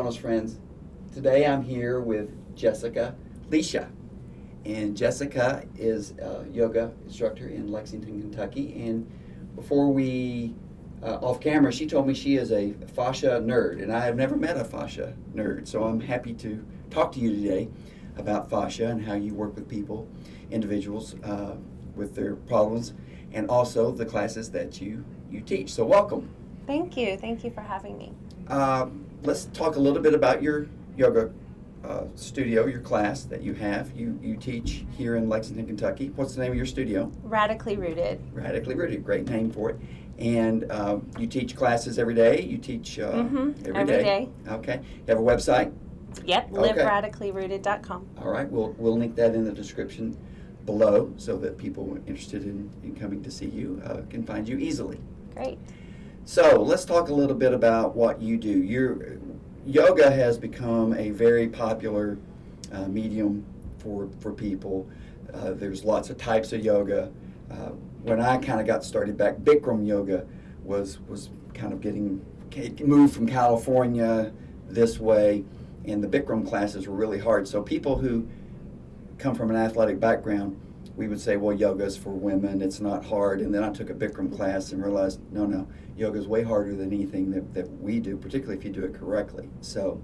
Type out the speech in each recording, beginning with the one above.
Wellness friends. Today I'm here with Jessica Lichaa. And Jessica is a yoga instructor in Lexington, Kentucky. And before we, off camera, she told me she is a fascia nerd. And I have never met a fascia nerd. So I'm happy to talk to you today about fascia and how you work with people, individuals with their problems, and also the classes that you teach. So welcome. Thank you. Thank you for having me. Let's talk a little bit about your yoga studio, your class that you have. You teach here in Lexington, Kentucky. What's the name of your studio? Radically Rooted. Radically Rooted. Great name for it. And you teach classes every day? You teach every day? Okay. You have a website? Yep, liveradicallyrooted.com. All right. We'll link that in the description below so that people interested in coming to see you can find you easily. Great. So let's talk a little bit about what you do. Yoga has become a very popular medium for people. There's lots of types of yoga. When I kind of got started back, Bikram yoga was kind of getting moved from California this way, and the Bikram classes were really hard. So people who come from an athletic background, we would say, well, yoga's for women, it's not hard. And then I took a Bikram class and realized, no, yoga's way harder than anything that we do, particularly if you do it correctly. So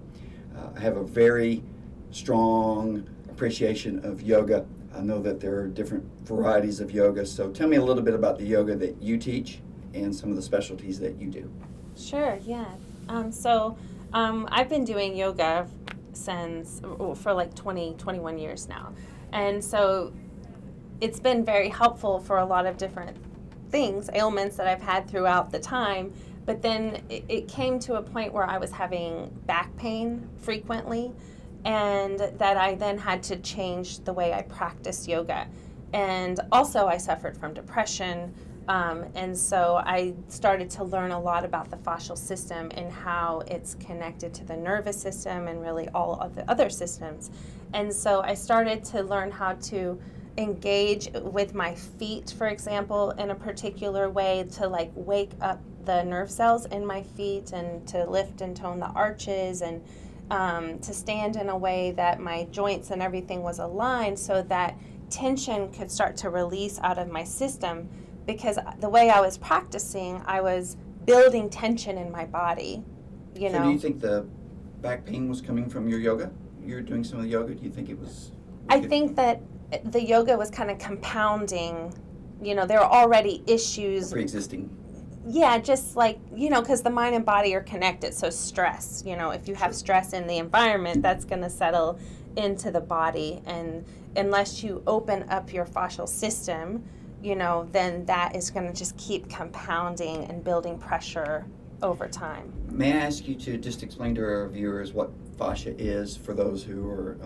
I have a very strong appreciation of yoga. I know that there are different varieties of yoga. So tell me a little bit about the yoga that you teach and some of the specialties that you do. Sure, yeah. I've been doing yoga for like 21 years now. And so it's been very helpful for a lot of different things, ailments that I've had throughout the time. But then it came to a point where I was having back pain frequently, and that I then had to change the way I practice yoga. And also I suffered from depression, and so I started to learn a lot about the fascial system and how it's connected to the nervous system and really all of the other systems. And so I started to learn how to engage with my feet, for example, in a particular way to like wake up the nerve cells in my feet and to lift and tone the arches and to stand in a way that my joints and everything was aligned so that tension could start to release out of my system, because the way I was practicing, I was building tension in my body, you know. So do you think the back pain was coming from your yoga? You're doing some of the yoga, do you think it was? I think that the yoga was kind of compounding, you know, there are already issues. Pre-existing. Yeah, just like, you know, because the mind and body are connected. So stress, you know, if you have stress in the environment, that's going to settle into the body. And unless you open up your fascial system, you know, then that is going to just keep compounding and building pressure over time. May I ask you to just explain to our viewers what fascia is for those who are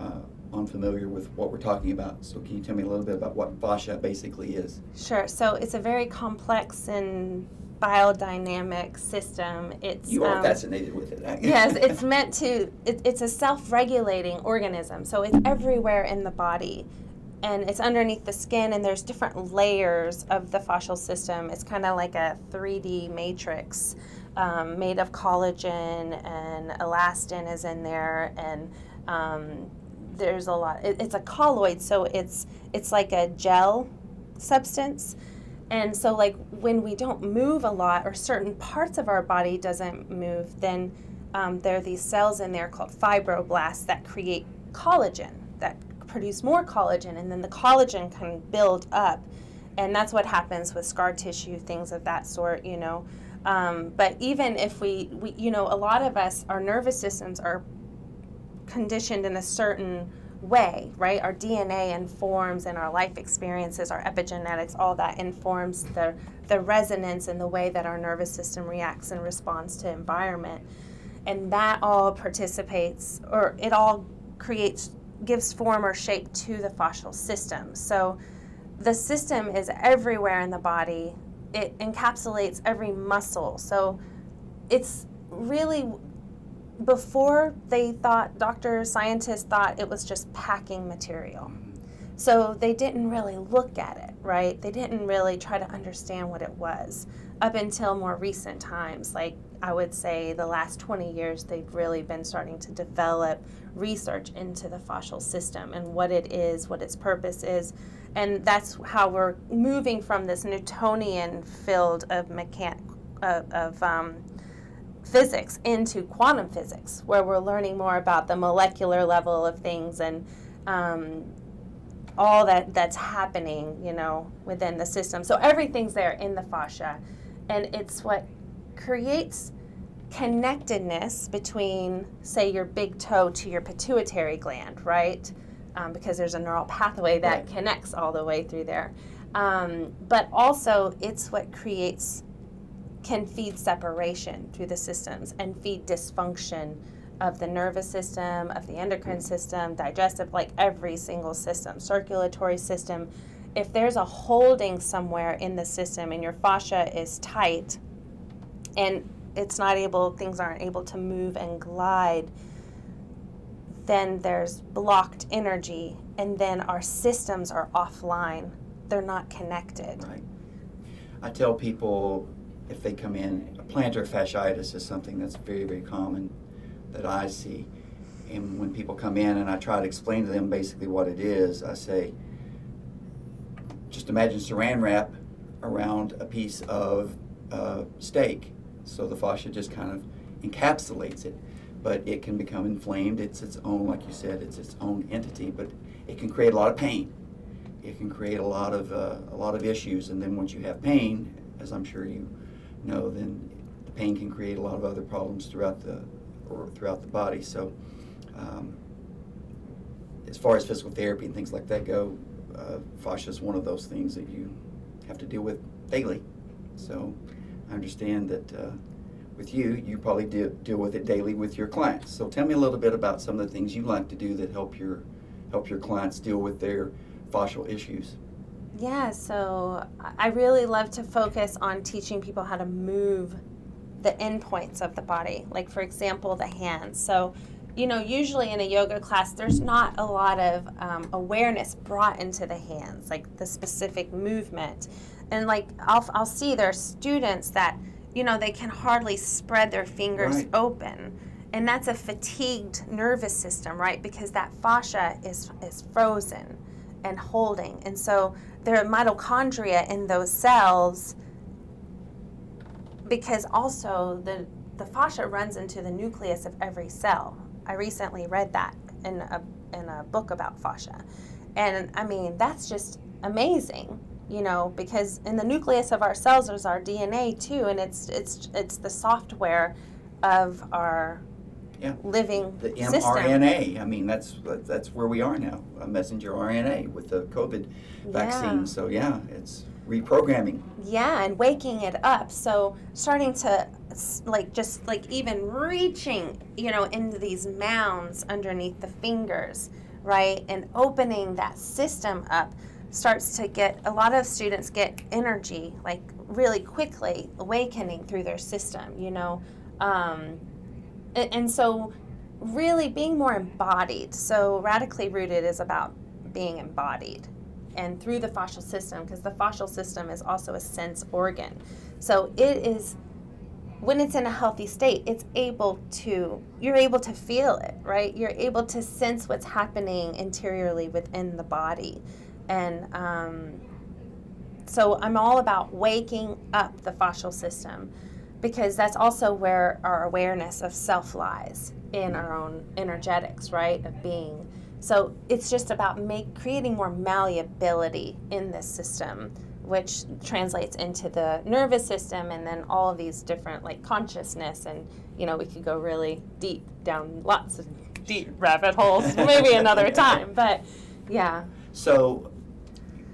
unfamiliar with what we're talking about? So can you tell me a little bit about what fascia basically is? Sure. So it's a very complex and biodynamic system. You are fascinated with it. Yes, it's meant to, it's a self-regulating organism. So it's everywhere in the body. And it's underneath the skin, and there's different layers of the fascial system. It's kind of like a 3D matrix made of collagen, and elastin is in there, and there's a lot. It's a colloid, so it's like a gel substance. And so like when we don't move a lot or certain parts of our body doesn't move, then there are these cells in there called fibroblasts that create collagen, that produce more collagen, and then the collagen can build up. And that's what happens with scar tissue, things of that sort, you know. But even if we, you know, a lot of us, our nervous systems are conditioned in a certain way, right? Our DNA informs, and our life experiences, our epigenetics, all that informs the resonance and the way that our nervous system reacts and responds to environment. And that all participates, or it all gives form or shape to the fascial system. So the system is everywhere in the body. It encapsulates every muscle. So it's really, before they thought, doctors, scientists thought it was just packing material. So they didn't really look at it, right? They didn't really try to understand what it was up until more recent times, like I would say the last 20 years, they've really been starting to develop research into the fascial system and what it is, what its purpose is. And that's how we're moving from this Newtonian field of physics into quantum physics, where we're learning more about the molecular level of things and all that's happening, within the system. So everything's there in the fascia, and it's what creates connectedness between, say, your big toe to your pituitary gland, right? Because there's a neural pathway that connects all the way through there. But also, it's what can feed separation through the systems and feed dysfunction of the nervous system, of the endocrine system, digestive, like every single system, circulatory system. If there's a holding somewhere in the system and your fascia is tight and things aren't able to move and glide, then there's blocked energy, and then our systems are offline. They're not connected. Right. I tell people if they come in, plantar fasciitis is something that's very, very common that I see. And when people come in and I try to explain to them basically what it is, I say, just imagine saran wrap around a piece of steak. So the fascia just kind of encapsulates it. But it can become inflamed. It's its own, like you said, it's its own entity, but it can create a lot of pain. It can create a lot of issues, and then once you have pain, as I'm sure you know, then the pain can create a lot of other problems throughout the body. So as far as physical therapy and things like that go, fascia is one of those things that you have to deal with daily. So I understand that with you probably deal with it daily with your clients. So tell me a little bit about some of the things you like to do that help your clients deal with their fascial issues. Yeah, so I really love to focus on teaching people how to move the endpoints of the body. Like, for example, the hands. So, usually in a yoga class, there's not a lot of awareness brought into the hands, like the specific movement. And like, I'll see there are students that, they can hardly spread their fingers open. And that's a fatigued nervous system, right? Because that fascia is frozen and holding. And so there are mitochondria in those cells, because also the fascia runs into the nucleus of every cell. I recently read that in a book about fascia. And I mean, that's just amazing, because in the nucleus of our cells is our DNA too, and it's the software of our living the system. mRNA. I mean, that's where we are now, a messenger RNA with the COVID vaccine. So it's reprogramming. Yeah, and waking it up. So starting to even reaching, into these mounds underneath the fingers, right? And opening that system up starts to get, a lot of students get energy, like really quickly awakening through their system, And so really being more embodied. So radically rooted is about being embodied, and through the fascial system, because the fascial system is also a sense organ. So it is, when it's in a healthy state, you're able to feel it, right? You're able to sense what's happening interiorly within the body. And so I'm all about waking up the fascial system, because that's also where our awareness of self lies, in our own energetics, right, of being. So it's just about creating more malleability in this system, which translates into the nervous system, and then all of these different, like, consciousness, and we could go really deep down lots of deep rabbit holes maybe another time, but yeah. So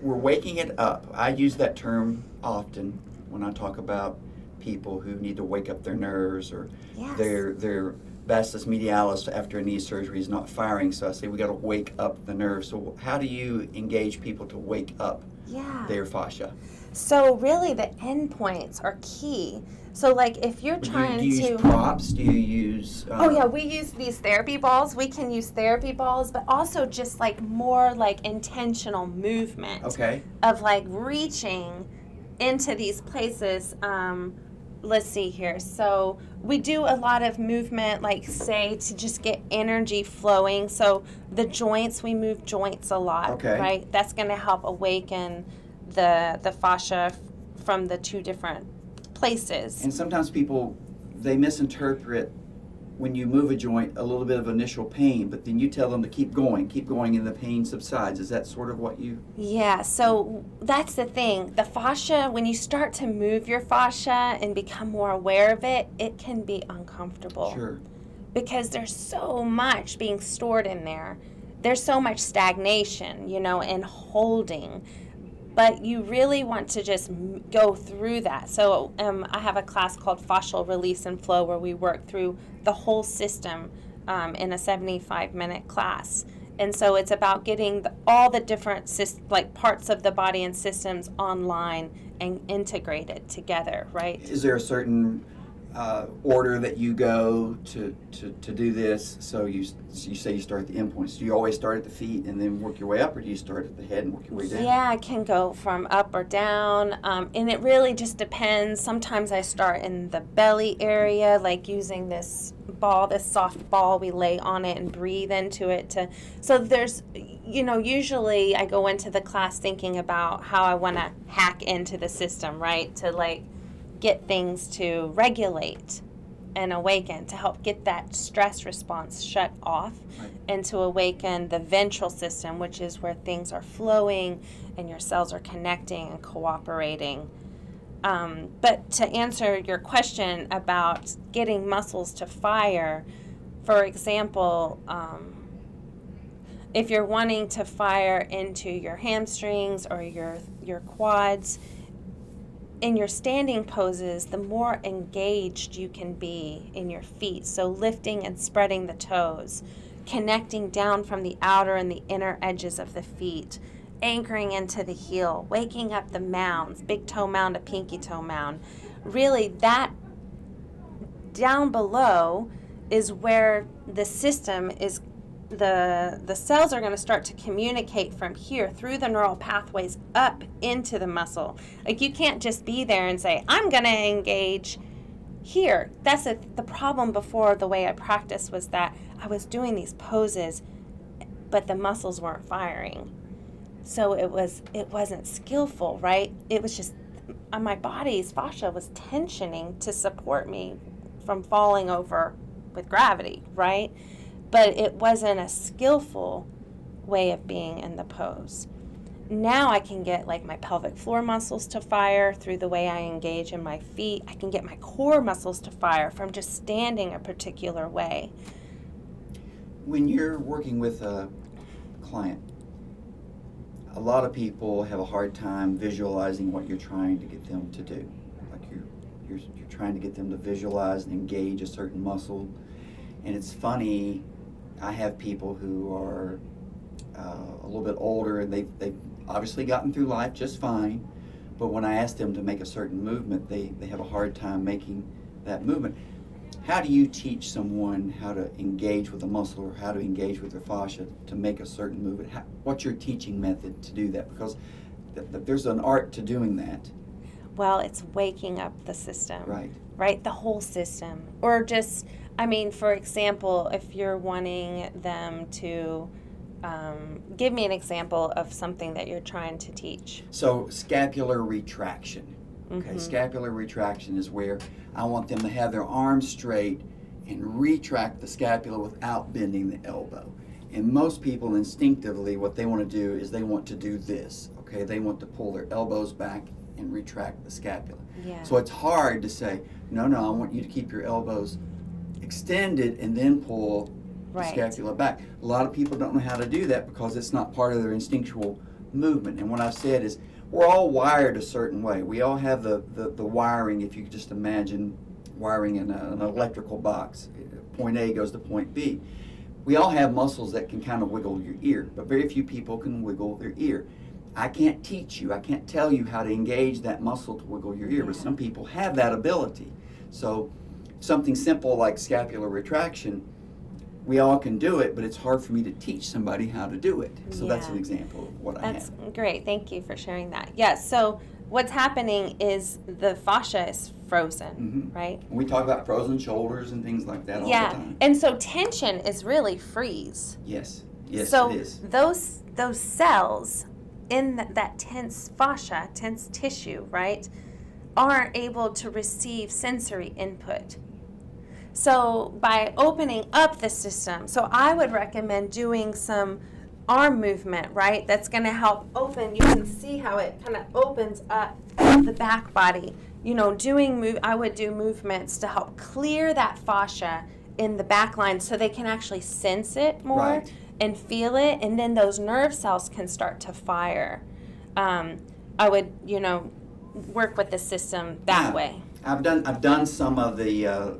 we're waking it up. I use that term often when I talk about people who need to wake up their nerves, or their vastus medialis after a knee surgery is not firing. So I say we got to wake up the nerves. So how do you engage people to wake up their fascia? So really the endpoints are key. So like if you're trying do you use props? Do you use... we use these therapy balls. We can use therapy balls, but also just like more like intentional movement. Okay. Of like reaching into these places let's see here. So we do a lot of movement, like say to just get energy flowing. So the joints, we move joints a lot, Okay. right? That's going to help awaken the fascia from the two different places. And sometimes people, they misinterpret when you move a joint a little bit of initial pain, but then you tell them to keep going, and the pain subsides. Is that sort of what you... Yeah, so that's the thing. The fascia, when you start to move your fascia and become more aware of it, it can be uncomfortable. Sure. Because there's so much being stored in there. There's so much stagnation, and holding. But you really want to just go through that. So I have a class called Fascial Release and Flow where we work through the whole system in a 75-minute class. And so it's about getting all the different parts of the body and systems online and integrated together, right? Is there a certain order that you go to do this? So you say you start at the end points. Do you always start at the feet and then work your way up, or do you start at the head and work your way down? Yeah, I can go from up or down, and it really just depends. Sometimes I start in the belly area, like using this ball, this soft ball. We lay on it and breathe into it. So there's, usually I go into the class thinking about how I want to hack into the system, right? To get things to regulate and awaken, to help get that stress response shut off, Right. and to awaken the ventral system, which is where things are flowing and your cells are connecting and cooperating. But to answer your question about getting muscles to fire, for example, if you're wanting to fire into your hamstrings or your quads, in your standing poses, the more engaged you can be in your feet. So lifting and spreading the toes, connecting down from the outer and the inner edges of the feet, anchoring into the heel, waking up the mounds, big toe mound to pinky toe mound. Really, that down below is where the system is. The cells are going to start to communicate from here through the neural pathways up into the muscle. Like, you can't just be there and say, I'm going to engage here. That's the problem before. The way I practiced was that I was doing these poses, but the muscles weren't firing. So it wasn't skillful, right? It was just my body's fascia was tensioning to support me from falling over with gravity, right? But it wasn't a skillful way of being in the pose. Now I can get my pelvic floor muscles to fire through the way I engage in my feet. I can get my core muscles to fire from just standing a particular way. When you're working with a client, a lot of people have a hard time visualizing what you're trying to get them to do. Like you're trying to get them to visualize and engage a certain muscle. And it's funny, I have people who are a little bit older, and they've obviously gotten through life just fine, but when I ask them to make a certain movement, they have a hard time making that movement. How do you teach someone how to engage with a muscle or how to engage with their fascia to make a certain movement? What's your teaching method to do that? Because there's an art to doing that. Well, it's waking up the system. Right? The whole system. Or just, for example, if you're wanting them to give me an example of something that you're trying to teach. So scapular retraction. Okay, Mm-hmm. Scapular retraction is where I want them to have their arms straight and retract the scapula without bending the elbow. And most people instinctively, what they want to do is they want to do this. Okay, they want to pull their elbows back and retract the scapula. Yeah. So it's hard to say, no, I want you to keep your elbows extended and then pull the scapula back. A lot of people don't know how to do that because it's not part of their instinctual movement. And what I've said is, we're all wired a certain way. We all have the wiring, if you could just imagine wiring in an electrical box. Point A goes to point B. We all have muscles that can kind of wiggle your ear, but very few people can wiggle their ear. I can't teach you, I can't tell you how to engage that muscle to wiggle your ear, but some people have that ability. So something simple like scapular retraction, we all can do it, but it's hard for me to teach somebody how to do it. So that's an example of what I have. That's great. Thank you for sharing that. Yeah, so what's happening is the fascia is frozen, right? We talk about frozen shoulders and things like that all the time. And so tension is really freeze. Yes, so it is. those cells in that tense fascia, tense tissue, right, aren't able to receive sensory input. So by opening up the system, so I would recommend doing some arm movement, right? That's going to help open. You can see how it kind of opens up the back body. I would do movements to help clear that fascia in the back line so they can actually sense it more. Right. And feel it, and then those nerve cells can start to fire. I would, work with the system that way. I've done some of the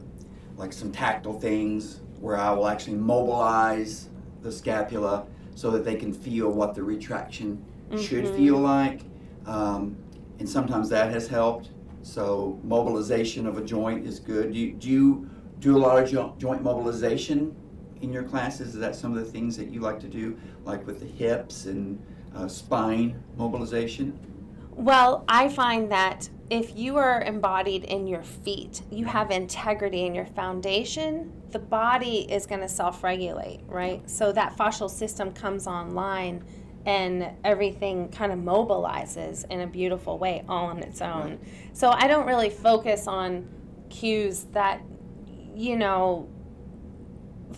like some tactile things where I will actually mobilize the scapula so that they can feel what the retraction should feel like, and sometimes that has helped. So mobilization of a joint is good. Do you do a lot of joint mobilization in your classes? Is that some of the things that you like to do, like with the hips and spine mobilization? Well, I find that if you are embodied in your feet, you have integrity in your foundation, the body is going to self-regulate, right? So that fascial system comes online and everything kind of mobilizes in a beautiful way all on its own. Right. So I don't really focus on cues that,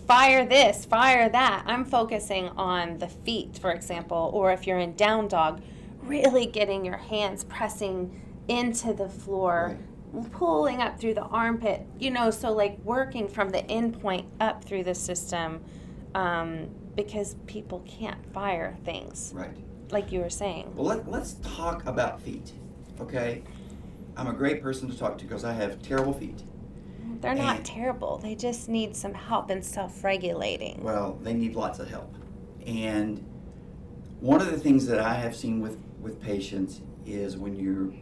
fire this, fire that. I'm focusing on the feet, for example, or if you're in down dog, really getting your hands pressing into the floor, right, pulling up through the armpit, so like working from the end point up through the system, because people can't fire things. Right. Like you were saying. Well, let's talk about feet, okay? I'm a great person to talk to because I have terrible feet. They're not terrible. They just need some help in self-regulating. Well, they need lots of help. And one of the things that I have seen with patients is when you're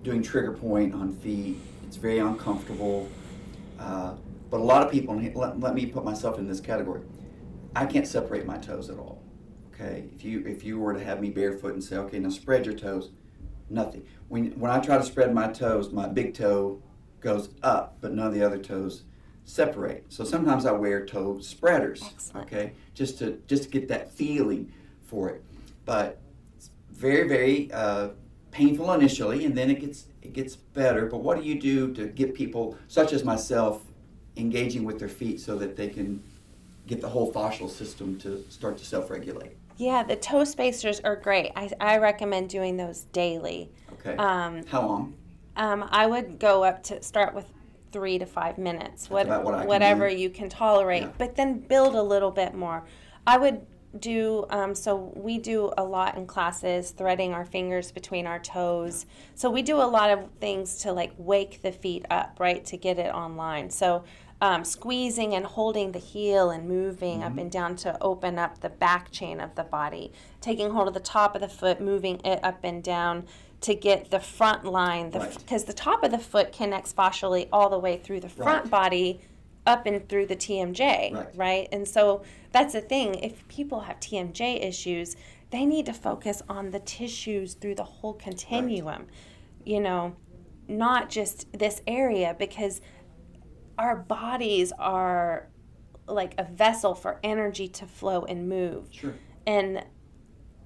doing trigger point on feet, it's very uncomfortable. But a lot of people, let me put myself in this category, I can't separate my toes at all. Okay? If you were to have me barefoot and say, okay, now spread your toes, nothing. When I try to spread my toes, my big toe goes up, but none of the other toes separate. So sometimes I wear toe spreaders. Excellent. Okay, just to get that feeling for it. But it's very, very painful initially, and then it gets better. But what do you do to get people, such as myself, engaging with their feet so that they can get the whole fascial system to start to self-regulate? Yeah, the toe spacers are great. I recommend doing those daily. Okay. How long? I would go up to start with 3 to 5 minutes, whatever you can tolerate, yeah, but then build a little bit more. I would do, so we do a lot in classes, threading our fingers between our toes. So we do a lot of things to like wake the feet up, right, to get it online. So squeezing and holding the heel and moving up and down to open up the back chain of the body, taking hold of the top of the foot, moving it up and down to get the front line, because the top of the foot connects fascially all the way through the front body up and through the TMJ, right? And so that's the thing. If people have TMJ issues, they need to focus on the tissues through the whole continuum, not just this area, because our bodies are like a vessel for energy to flow and move. Sure. And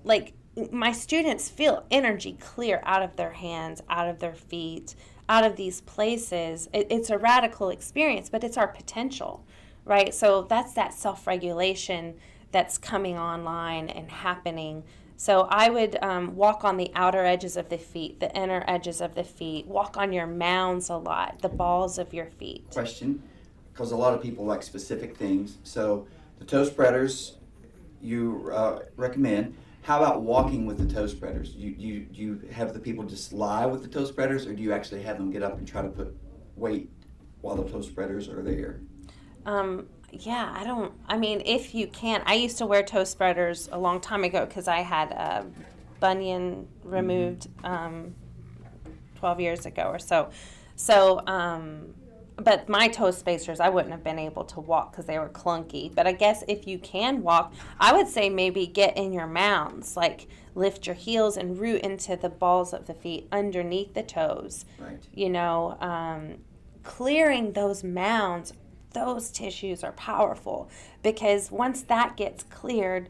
like my students feel energy clear out of their hands, out of their feet, out of these places. It's a radical experience, but it's our potential, right? So that's that self-regulation that's coming online and happening. So I would walk on the outer edges of the feet, the inner edges of the feet, walk on your mounds a lot, the balls of your feet. Question, because a lot of people like specific things. So the toe spreaders you recommend. How about walking with the toe spreaders? Do you have the people just lie with the toe spreaders, or do you actually have them get up and try to put weight while the toe spreaders are there? If you can. I used to wear toe spreaders a long time ago because I had a bunion removed 12 years ago or so. So but my toe spacers, I wouldn't have been able to walk because they were clunky. But I guess if you can walk, I would say maybe get in your mounds, like lift your heels and root into the balls of the feet underneath the toes. Right. You know, clearing those mounds, those tissues are powerful, because once that gets cleared,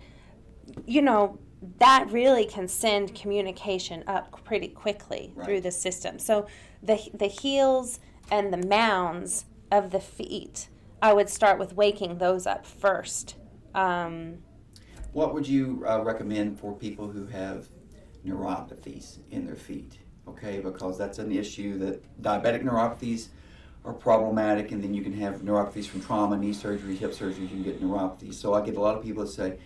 you know, that really can send communication up pretty quickly through the system. So the heels and the mounds of the feet, I would start with waking those up first. What would you recommend for people who have neuropathies in their feet? Okay, because that's an issue that diabetic neuropathies are problematic, and then you can have neuropathies from trauma, knee surgery, hip surgery, you can get neuropathies. So I get a lot of people that say,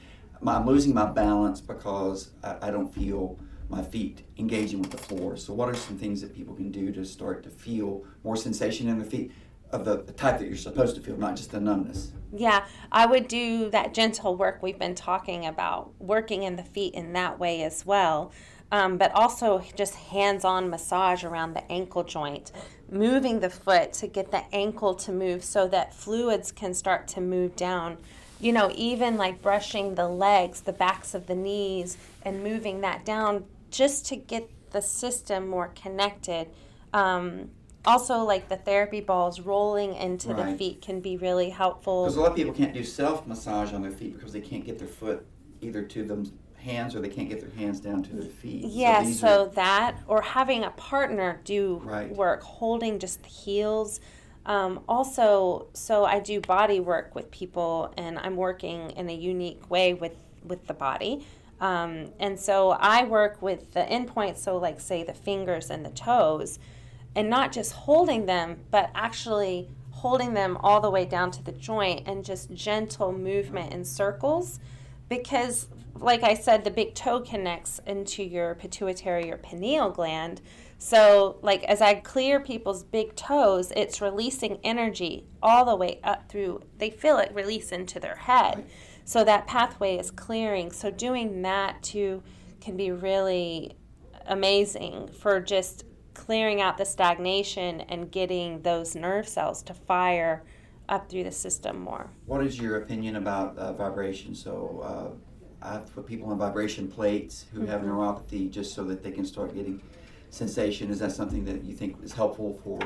I'm losing my balance because I don't feel my feet engaging with the floor. So what are some things that people can do to start to feel more sensation in their feet of the type that you're supposed to feel, not just the numbness? Yeah, I would do that gentle work we've been talking about, working in the feet in that way as well. But also just hands-on massage around the ankle joint, moving the foot to get the ankle to move so that fluids can start to move down. You know, even like brushing the legs, the backs of the knees, and moving that down just to get the system more connected. Also, like the therapy balls rolling into the feet can be really helpful. Because a lot of people can't do self-massage on their feet because they can't get their foot either to them hands, or they can't get their hands down to their feet. Yeah, so that, or having a partner do work, holding just the heels. Also, so I do body work with people, and I'm working in a unique way with the body. And so I work with the endpoints, so like say the fingers and the toes, and not just holding them, but actually holding them all the way down to the joint and just gentle movement in circles. Because, like I said, the big toe connects into your pituitary or pineal gland. So, like, as I clear people's big toes, it's releasing energy all the way up through, they feel it release into their head. So that pathway is clearing. So doing that, too, can be really amazing for just clearing out the stagnation and getting those nerve cells to fire up through the system more. What is your opinion about vibration? So I've put people on vibration plates who have neuropathy just so that they can start getting sensation. Is that something that you think is helpful for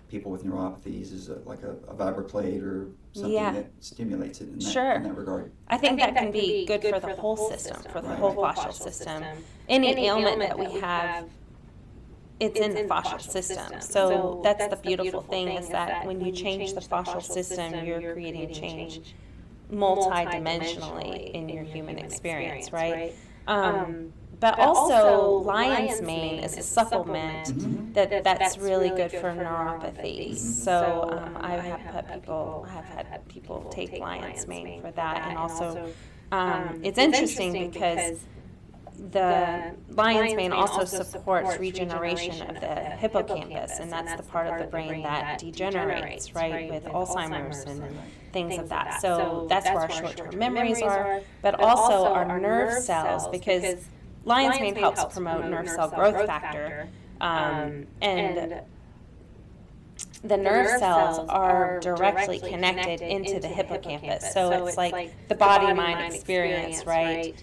people with neuropathies? Is it like a vibroplate or something that stimulates it in that regard? I think that can be good for the whole system, for the whole fascial system. Any ailment that we have, it's in the fascial system. So that's the beautiful thing, is that when you change the fascial system, you're creating change multi-dimensionally in your human experience, right? But also, lion's mane is a supplement that's really good for neuropathy. So I have had people take lion's mane for that, and also it's interesting because the lion's mane also supports regeneration of the hippocampus, and that's the part of the brain that degenerates, right, with Alzheimer's and things of that. So that's where our short-term memories are, but also our nerve cells, because lion's mane helps promote nerve cell growth factor, and the nerve cells are directly connected into the hippocampus. So it's like the body-mind experience, right?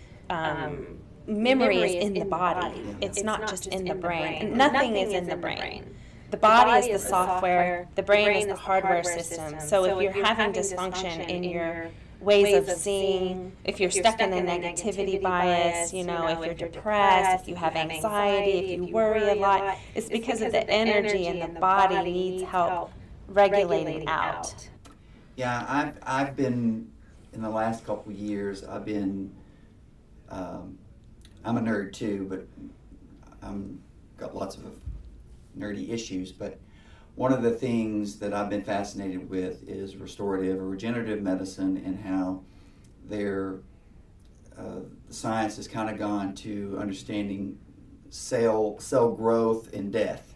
Memory is in the body. It's not just in the brain. Nothing is in the brain. The body is the software. The brain is the hardware system. So if you're having dysfunction in your ways of seeing, if you're stuck in a negativity bias, you know, if you're depressed, if you have anxiety, if you worry a lot, it's because of the energy in the body needs help regulating out. Yeah, I've been, in the last couple of years, I've been, I'm a nerd too, but I'm got lots of nerdy issues. But one of the things that I've been fascinated with is restorative or regenerative medicine, and how the science has kind of gone to understanding cell growth and death,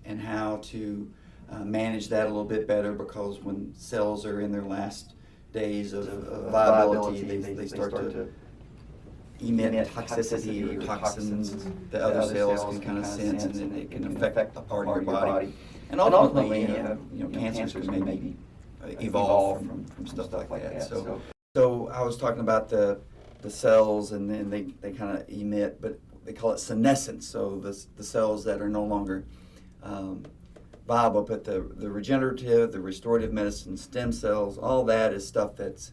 and how to manage that a little bit better, because when cells are in their last days of viability, they start to emit toxicity or toxins that other cells can kind of sense, and then it can affect a part of your body. And ultimately, cancers can maybe evolve from stuff like that. So I was talking about the cells, and then they kind of emit, but they call it senescence. So the cells that are no longer viable, but the regenerative, the restorative medicine, stem cells, all that is stuff that's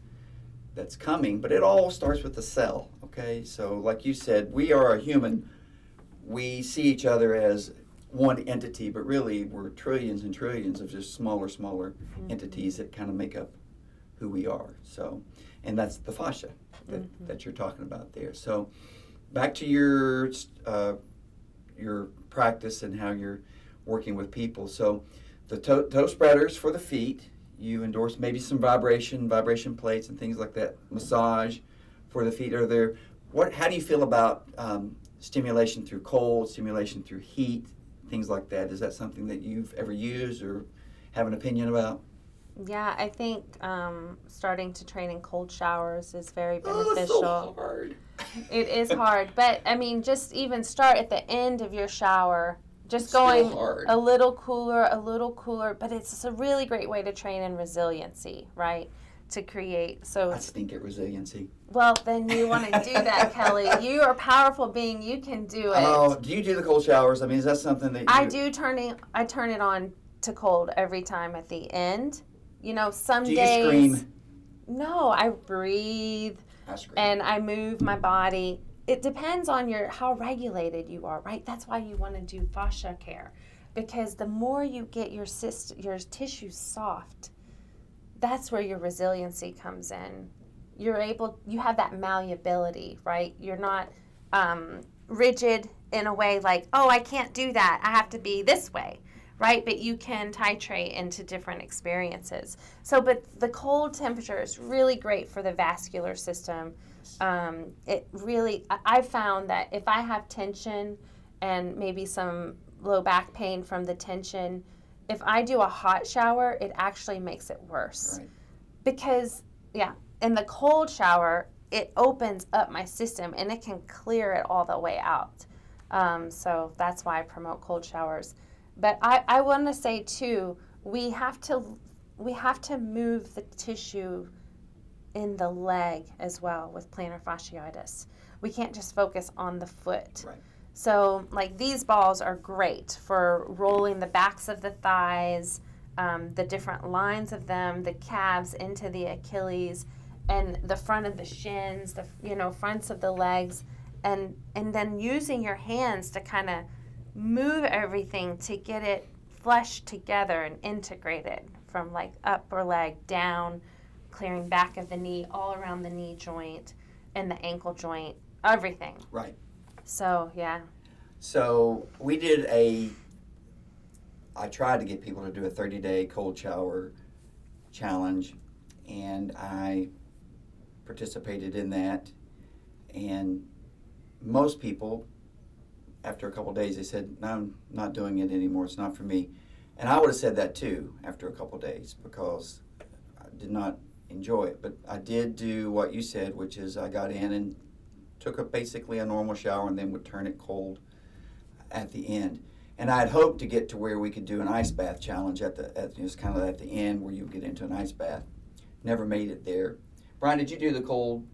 coming, but it all starts with the cell, okay? So like you said, we are a human. We see each other as one entity, but really we're trillions and trillions of just smaller entities that kind of make up who we are. So, and that's the fascia that you're talking about there. So back to your practice and how you're working with people. So the toe spreaders for the feet, you endorse maybe some vibration plates and things like that. Massage for the feet. How do you feel about stimulation through cold, stimulation through heat, things like that? Is that something that you've ever used or have an opinion about? Yeah, I think starting to train in cold showers is very beneficial. Oh, it's so hard. It is hard, but I mean, just even start at the end of your shower, just It's going still hard. a little cooler, but it's a really great way to train in resiliency, right? To create. I stink at resiliency. Well, then you want to do that, Kelly. You are a powerful being. You can do it. Oh, do you do the cold showers? I mean, is that something that you... I do I turn it on to cold every time at the end. Some Do you days. scream? No, I breathe. I scream. And I move my body. It depends on how regulated you are, right? That's why you want to do fascia care, because the more you get your tissue soft, that's where your resiliency comes in. You have that malleability, right? You're not rigid in a way like, oh, I can't do that. I have to be this way, right? But you can titrate into different experiences. But the cold temperature is really great for the vascular system. I've found that if I have tension and maybe some low back pain from the tension, if I do a hot shower, it actually makes it worse. Right. Because, in the cold shower, it opens up my system and it can clear it all the way out. So that's why I promote cold showers. But I want to say, too, we have to move the tissue in the leg as well with plantar fasciitis. We can't just focus on the foot. Right. So like these balls are great for rolling the backs of the thighs, the different lines of them, the calves into the Achilles, and the front of the shins, the fronts of the legs, and then using your hands to kind of move everything to get it flushed together and integrated from like upper leg down, clearing back of the knee, all around the knee joint and the ankle joint, everything. Right. So, yeah. So I tried to get people to do a 30-day cold shower challenge, and I participated in that. And most people, after a couple of days, they said, no, I'm not doing it anymore. It's not for me. And I would have said that too after a couple of days, because I did not enjoy it. But I did do what you said, which is I got in and took basically a normal shower and then would turn it cold at the end. And I'd hoped to get to where we could do an ice bath challenge just kind of at the end where you get into an ice bath. Never made it there. Brian, did you do the cold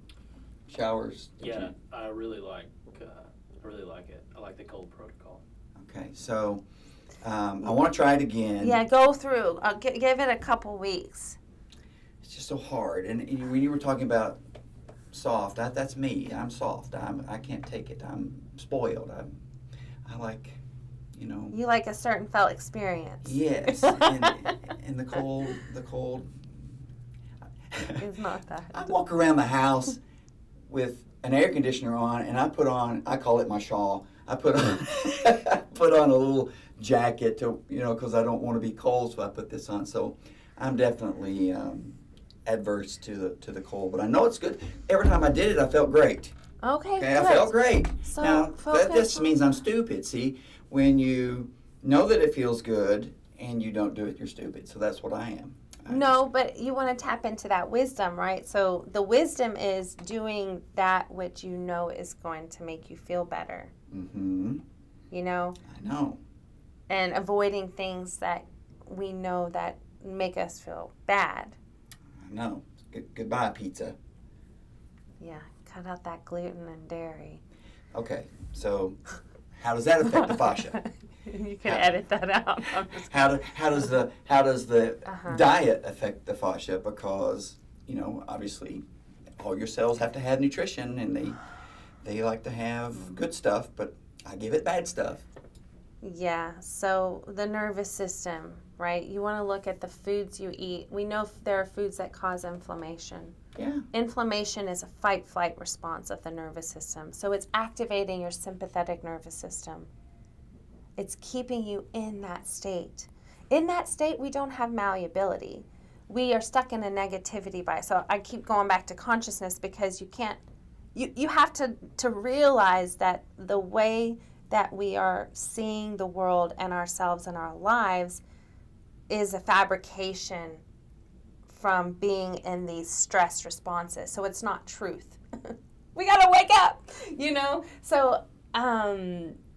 showers? I really like it. I like the cold protocol. Okay, so I want to try it again. Yeah, go through. Give it a couple weeks. It's just so hard. And when you were talking about soft, that's me. I'm soft. I can't take it. I'm spoiled. I like, You like a certain felt experience. Yes, and the cold. It's not that. I walk around the house with an air conditioner on, and I call it my shawl. I put on a little jacket to, because I don't want to be cold, so I put this on. So I'm definitely adverse to the cold, but I know it's good. Every time I did it, I felt great. Okay, good. I felt great. So now, this means I'm stupid. See, when you know that it feels good and you don't do it, you're stupid. So that's what I am. But you want to tap into that wisdom, right? So the wisdom is doing that which you know is going to make you feel better. Mm-hmm. I know. And avoiding things that we know that make us feel bad. No. Goodbye, pizza. Yeah, cut out that gluten and dairy. Okay, so how does that affect the fascia? You can edit that out. How does the Uh-huh. diet affect the fascia? Because, obviously all your cells have to have nutrition, and they like to have good stuff, but I give it bad stuff. Yeah, so the nervous system, right? You want to look at the foods you eat. We know there are foods that cause inflammation. Yeah. Inflammation is a fight-flight response of the nervous system. So it's activating your sympathetic nervous system. It's keeping you in that state. In that state, we don't have malleability. We are stuck in a negativity bias. So I keep going back to consciousness because you have to realize that the way that we are seeing the world and ourselves and our lives is a fabrication from being in these stress responses. So it's not truth. We gotta wake up, So,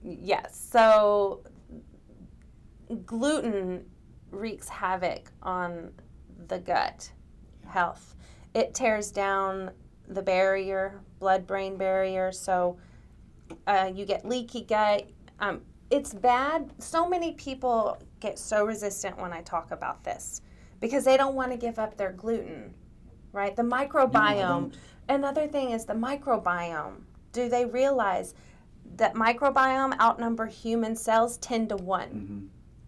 yes. So gluten wreaks havoc on the gut health. It tears down the barrier, blood-brain barrier. So you get leaky gut. It's bad. So many people get so resistant when I talk about this because they don't want to give up their gluten, right? The microbiome. Another thing is the microbiome. Do they realize that microbiome outnumber human cells 10 to 1? Mm-hmm.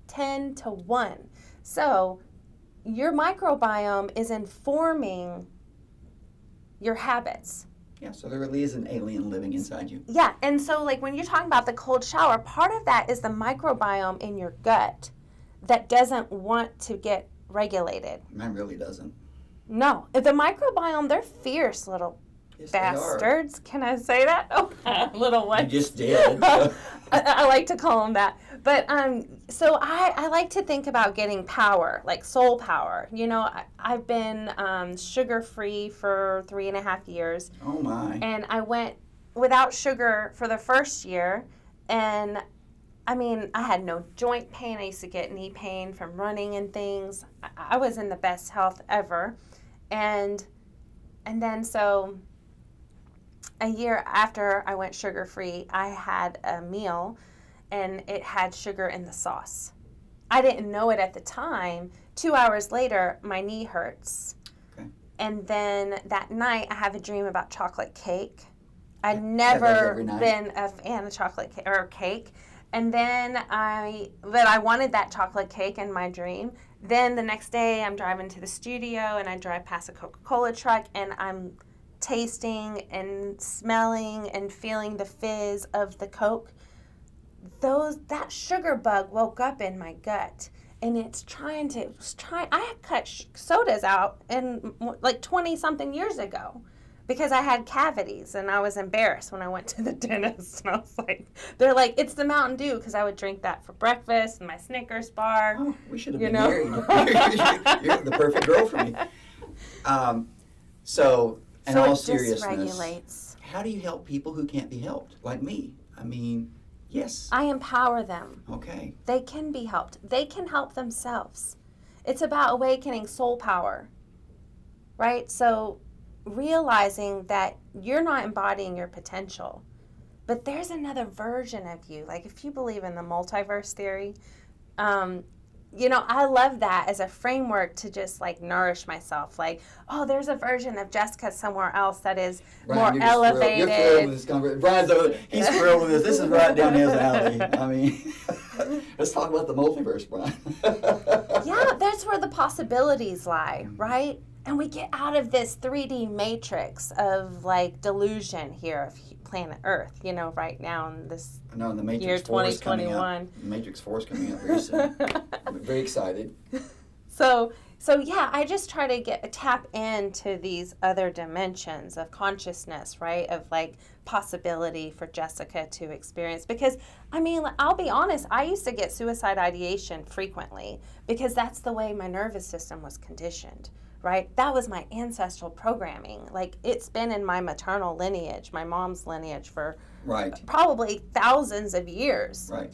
10 to 1. So your microbiome is informing your habits. Yeah, so there really is an alien living inside you. Yeah, and so like when you're talking about the cold shower, part of that is the microbiome in your gut that doesn't want to get regulated. Mine really doesn't. No, the microbiome, they're fierce little Yes, bastards. Can I say that? Oh, little ones. You just did. I like to call them that. But so I like to think about getting power, like soul power. I've been sugar-free for 3.5 years. Oh, my. And I went without sugar for the first year. And, I had no joint pain. I used to get knee pain from running and things. I was in the best health ever. And then so a year after I went sugar-free, I had a meal, and it had sugar in the sauce. I didn't know it at the time. 2 hours later, my knee hurts. Okay. And then that night, I have a dream about chocolate cake. I'd That does never every night. been a fan of chocolate cake. And then but I wanted that chocolate cake in my dream. Then the next day, I'm driving to the studio, and I drive past a Coca-Cola truck, and I'm tasting and smelling and feeling the fizz of the Coke. That sugar bug woke up in my gut, and it's trying. I had cut sodas out like 20-something years ago because I had cavities, and I was embarrassed when I went to the dentist. And I was like, they're like, it's the Mountain Dew, because I would drink that for breakfast and my Snickers bar. Oh, we should have been married. You're the perfect girl for me. So, in all seriousness, dysregulates. how do you help people who can't be helped, like me? Yes. I empower them. Okay. They can be helped. They can help themselves. It's about awakening soul power, right? So realizing that you're not embodying your potential, but there's another version of you. Like if you believe in the multiverse theory, I love that as a framework to just like nourish myself. Like, oh, there's a version of Jessica somewhere else that is Brian, more you're elevated. You're thrilled with this conversation. Brian's over there. He's thrilled with this. This is right down his alley. Let's talk about the multiverse, Brian. Yeah, that's where the possibilities lie, right? And we get out of this 3D matrix of like delusion here of planet Earth, right now in this I know, the Matrix year 4 is coming 2021. out. The Matrix 4 is coming out very soon. I'm very excited. So yeah, I just try to tap into these other dimensions of consciousness, right? Of like possibility for Jessica to experience. Because, I'll be honest, I used to get suicide ideation frequently because that's the way my nervous system was conditioned, right? That was my ancestral programming. Like it's been in my maternal lineage, my mom's lineage for Right. probably thousands of years. Right.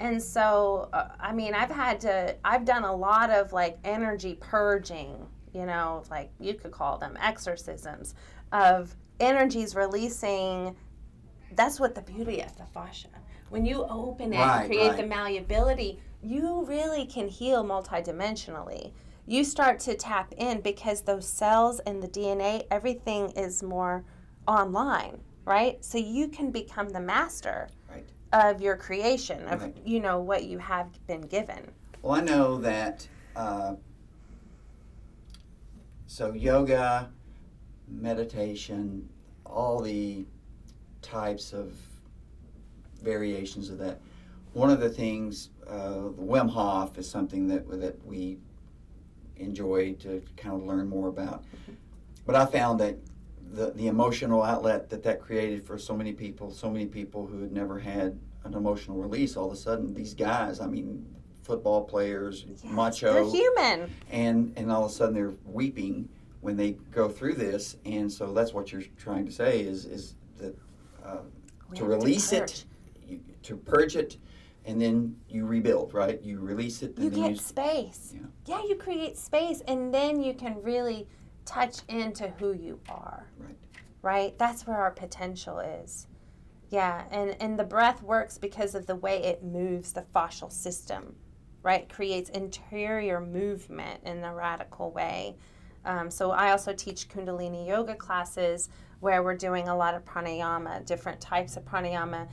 And so, I've done a lot of like energy purging, like you could call them exorcisms of energies releasing. That's what the beauty of the fascia. When you open it and create the malleability, you really can heal multidimensionally. You start to tap in because those cells and the DNA, everything is more online, right? So you can become the master of your creation, of what you have been given. Well, I know that so yoga, meditation, all the types of variations of that. One of the things, the Wim Hof is something that we enjoy to kind of learn more about. But I found that the emotional outlet that created for so many people who had never had an emotional release, all of a sudden these guys, I mean, football players, macho, they're human, and all of a sudden they're weeping when they go through this. And so that's what you're trying to say is that to release it, to purge it, and then you rebuild, right? You release it. And you then get space. Yeah, you create space, and then you can really touch into who you are. Right? That's where our potential is. Yeah, and the breath works because of the way it moves the fascial system, right? It creates interior movement in a radical way. So I also teach Kundalini yoga classes where we're doing a lot of pranayama, different types of pranayama,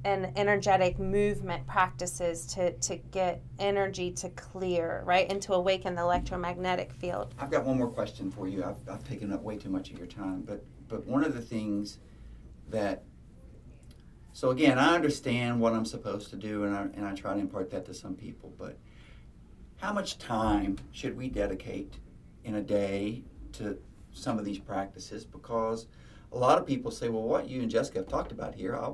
and energetic movement practices to get energy to clear, right, and to awaken the electromagnetic field. I've got one more question for you. I've taken up way too much of your time, but one of the things that, so again, I understand what I'm supposed to do, and I try to impart that to some people, but how much time should we dedicate in a day to some of these practices? Because a lot of people say, well, what you and Jessica have talked about here, I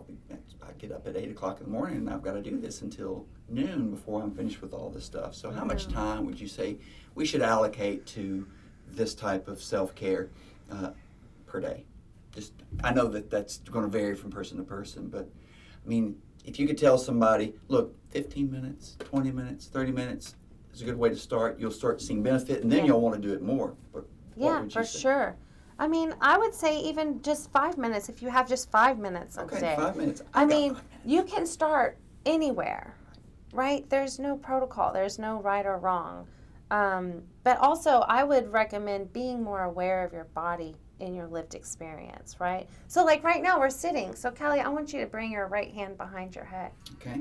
get up at 8 o'clock in the morning and I've got to do this until noon before I'm finished with all this stuff. So how much time would you say we should allocate to this type of self-care per day? I know that's going to vary from person to person, but I mean, if you could tell somebody, look, 15 minutes, 20 minutes, 30 minutes is a good way to start. You'll start seeing benefit, and then you'll want to do it more. But what would you say? Sure. I mean, I would say even just 5 minutes, if you have just 5 minutes a day. 5 minutes. I mean, you can start anywhere, right? There's no protocol. There's no right or wrong. But also, I would recommend being more aware of your body in your lived experience, right? So like right now we're sitting. So Kelly, I want you to bring your right hand behind your head. Okay.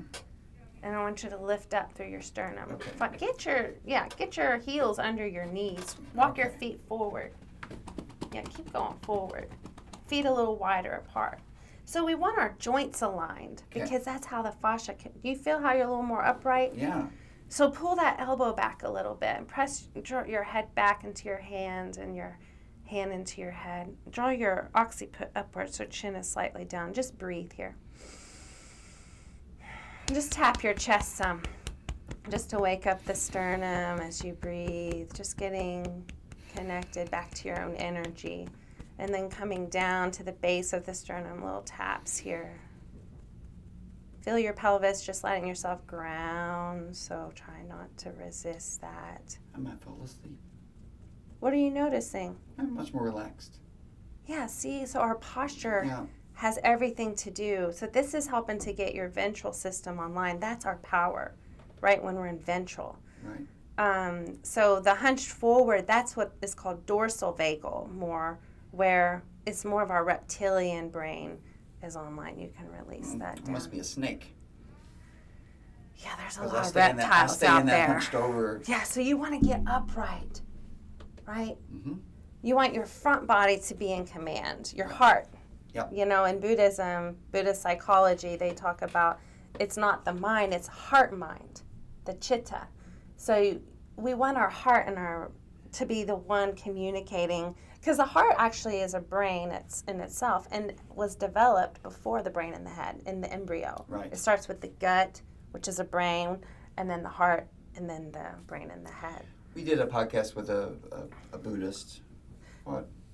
And I want you to lift up through your sternum. Okay. Get your heels under your knees. Walk your feet forward. Yeah, keep going forward. Feet a little wider apart. So we want our joints aligned because that's how the fascia do you feel how you're a little more upright? Yeah. So pull that elbow back a little bit and press your head back into your hand and your hand into your head. Draw your occiput upward so chin is slightly down. Just breathe here. Just tap your chest some, just to wake up the sternum as you breathe. Just getting connected back to your own energy. And then coming down to the base of the sternum, little taps here. Feel your pelvis, just letting yourself ground, so try not to resist that. I might fall asleep. What are you noticing? I'm much more relaxed. Yeah, see, so our posture has everything to do. So this is helping to get your ventral system online. That's our power, right, when we're in ventral. Right. So the hunched forward, that's what is called dorsal vagal more, where it's more of our reptilian brain is online. You can release that down. It must be a snake. Yeah, there's a lot of reptiles out there. Hunched over. Yeah, so you want to get upright, right? Mm-hmm. You want your front body to be in command, your heart. Yep. You know, in Buddhism, Buddhist psychology, they talk about it's not the mind, it's heart-mind, the chitta. So we want our heart and to be the one communicating, because the heart actually is a brain in itself and was developed before the brain and the head in the embryo. Right. It starts with the gut, which is a brain, and then the heart, and then the brain and the head. We did a podcast with a Buddhist,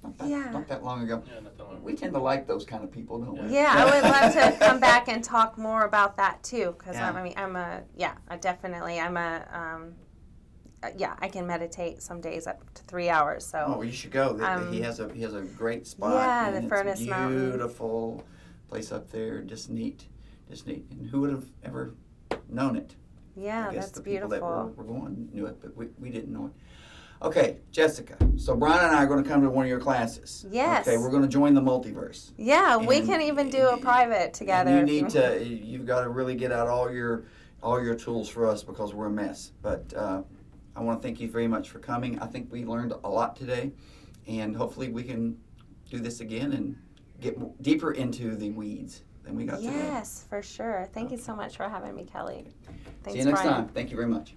not that long ago. Yeah, not that long. We tend to like those kind of people, don't we? Yeah, I would love to come back and talk more about that too, because Yeah. I can meditate some days up to 3 hours. So Oh, you should go. He has a great spot. Yeah, and the it's Furnace Mountain. beautiful place up there. Just neat. And who would have ever known it? yeah, I guess that's the people that beautiful. were going knew it, but we didn't know it. Okay, Jessica. So Brian and I are going to come to one of your classes. Yes. Okay, we're going to join the multiverse. Yeah, we And can even do a private together. And you've got to really get out all your tools for us because we're a mess. But I want to thank you very much for coming. I think we learned a lot today, and hopefully we can do this again and get deeper into the weeds than we got today. Yes, for sure. Thank you so much for having me, Kelly. Thanks, See you next Brian. time. Thank you very much.